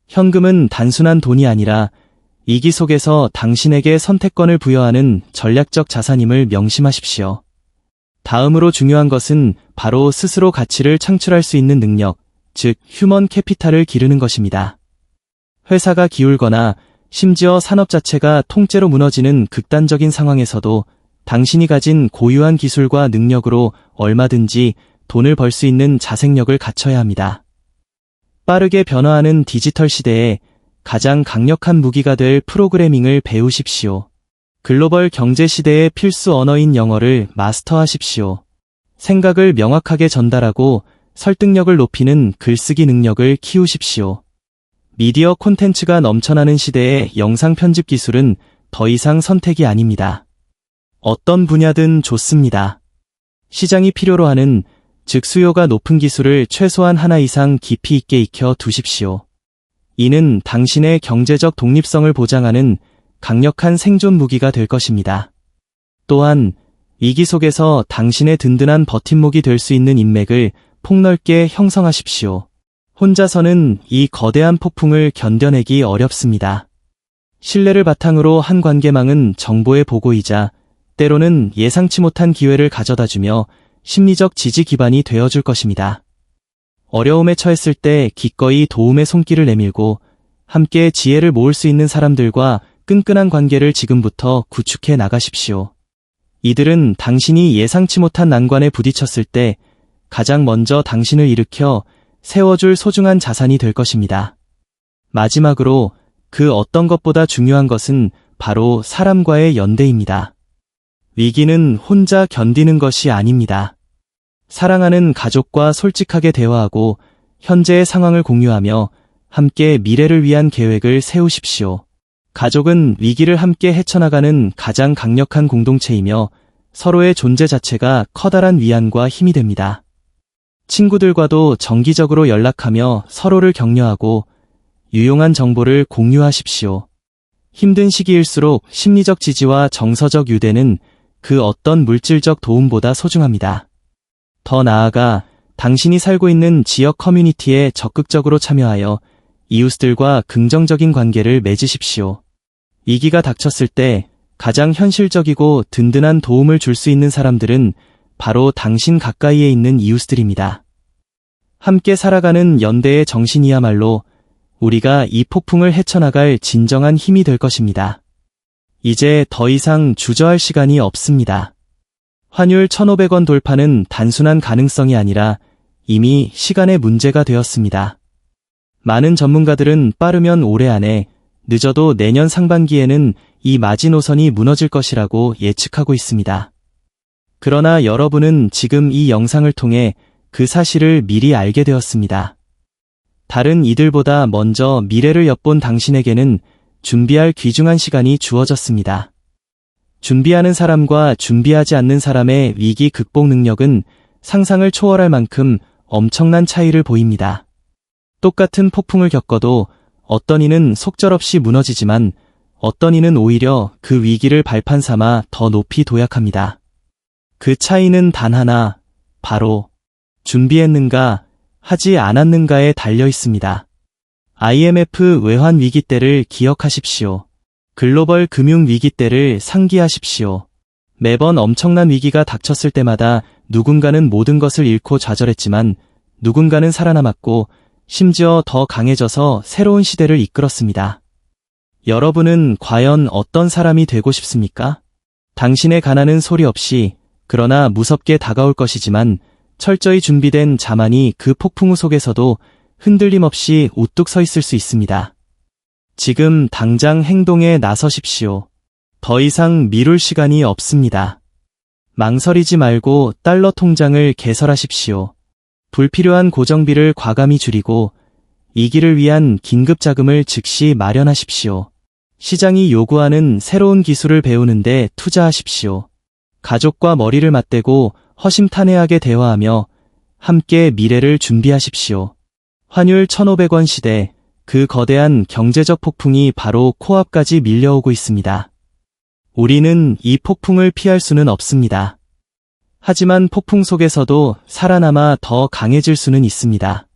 Speaker 1: 현금은 단순한 돈이 아니라 위기 속에서 당신에게 선택권을 부여하는 전략적 자산임을 명심하십시오. 다음으로 중요한 것은 바로 스스로 가치를 창출할 수 있는 능력, 즉 휴먼 캐피탈을 기르는 것입니다. 회사가 기울거나 심지어 산업 자체가 통째로 무너지는 극단적인 상황에서도 당신이 가진 고유한 기술과 능력으로 얼마든지 돈을 벌 수 있는 자생력을 갖춰야 합니다. 빠르게 변화하는 디지털 시대에 가장 강력한 무기가 될 프로그래밍을 배우십시오. 글로벌 경제 시대의 필수 언어인 영어를 마스터하십시오. 생각을 명확하게 전달하고 설득력을 높이는 글쓰기 능력을 키우십시오. 미디어 콘텐츠가 넘쳐나는 시대의 영상 편집 기술은 더 이상 선택이 아닙니다. 어떤 분야든 좋습니다. 시장이 필요로 하는, 즉 수요가 높은 기술을 최소한 하나 이상 깊이 있게 익혀 두십시오. 이는 당신의 경제적 독립성을 보장하는 강력한 생존 무기가 될 것입니다. 또한 위기 속에서 당신의 든든한 버팀목이 될 수 있는 인맥을 폭넓게 형성하십시오. 혼자서는 이 거대한 폭풍을 견뎌내기 어렵습니다. 신뢰를 바탕으로 한 관계망은 정보의 보고이자 때로는 예상치 못한 기회를 가져다주며 심리적 지지 기반이 되어줄 것입니다. 어려움에 처했을 때 기꺼이 도움의 손길을 내밀고 함께 지혜를 모을 수 있는 사람들과 끈끈한 관계를 지금부터 구축해 나가십시오. 이들은 당신이 예상치 못한 난관에 부딪혔을 때 가장 먼저 당신을 일으켜 세워줄 소중한 자산이 될 것입니다. 마지막으로 그 어떤 것보다 중요한 것은 바로 사람과의 연대입니다. 위기는 혼자 견디는 것이 아닙니다. 사랑하는 가족과 솔직하게 대화하고 현재의 상황을 공유하며 함께 미래를 위한 계획을 세우십시오. 가족은 위기를 함께 헤쳐나가는 가장 강력한 공동체이며 서로의 존재 자체가 커다란 위안과 힘이 됩니다. 친구들과도 정기적으로 연락하며 서로를 격려하고 유용한 정보를 공유하십시오. 힘든 시기일수록 심리적 지지와 정서적 유대는 그 어떤 물질적 도움보다 소중합니다. 더 나아가 당신이 살고 있는 지역 커뮤니티에 적극적으로 참여하여 이웃들과 긍정적인 관계를 맺으십시오. 위기가 닥쳤을 때 가장 현실적이고 든든한 도움을 줄 수 있는 사람들은 바로 당신 가까이에 있는 이웃들입니다. 함께 살아가는 연대의 정신이야말로 우리가 이 폭풍을 헤쳐나갈 진정한 힘이 될 것입니다. 이제 더 이상 주저할 시간이 없습니다. 환율 1,500원 돌파는 단순한 가능성이 아니라 이미 시간의 문제가 되었습니다. 많은 전문가들은 빠르면 올해 안에, 늦어도 내년 상반기에는 이 마지노선이 무너질 것이라고 예측하고 있습니다. 그러나 여러분은 지금 이 영상을 통해 그 사실을 미리 알게 되었습니다. 다른 이들보다 먼저 미래를 엿본 당신에게는 준비할 귀중한 시간이 주어졌습니다. 준비하는 사람과 준비하지 않는 사람의 위기 극복 능력은 상상을 초월할 만큼 엄청난 차이를 보입니다. 똑같은 폭풍을 겪어도 어떤 이는 속절없이 무너지지만 어떤 이는 오히려 그 위기를 발판 삼아 더 높이 도약합니다. 그 차이는 단 하나, 바로 준비했는가, 하지 않았는가에 달려 있습니다. IMF 외환 위기 때를 기억하십시오. 글로벌 금융 위기 때를 상기하십시오. 매번 엄청난 위기가 닥쳤을 때마다 누군가는 모든 것을 잃고 좌절했지만 누군가는 살아남았고 심지어 더 강해져서 새로운 시대를 이끌었습니다. 여러분은 과연 어떤 사람이 되고 싶습니까? 당신의 가난은 소리 없이, 그러나 무섭게 다가올 것이지만 철저히 준비된 자만이 그 폭풍우 속에서도 흔들림 없이 우뚝 서 있을 수 있습니다. 지금 당장 행동에 나서십시오. 더 이상 미룰 시간이 없습니다. 망설이지 말고 달러 통장을 개설하십시오. 불필요한 고정비를 과감히 줄이고 이기를 위한 긴급 자금을 즉시 마련하십시오. 시장이 요구하는 새로운 기술을 배우는데 투자하십시오. 가족과 머리를 맞대고 허심탄회하게 대화하며 함께 미래를 준비하십시오. 환율 1,500원 시대, 그 거대한 경제적 폭풍이 바로 코앞까지 밀려오고 있습니다. 우리는 이 폭풍을 피할 수는 없습니다. 하지만 폭풍 속에서도 살아남아 더 강해질 수는 있습니다.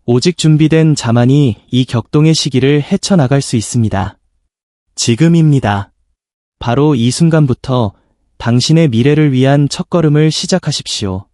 Speaker 1: 오직 준비된 자만이 이 격동의 시기를 헤쳐나갈 수 있습니다. 지금입니다. 바로 이 순간부터 당신의 미래를 위한 첫걸음을 시작하십시오.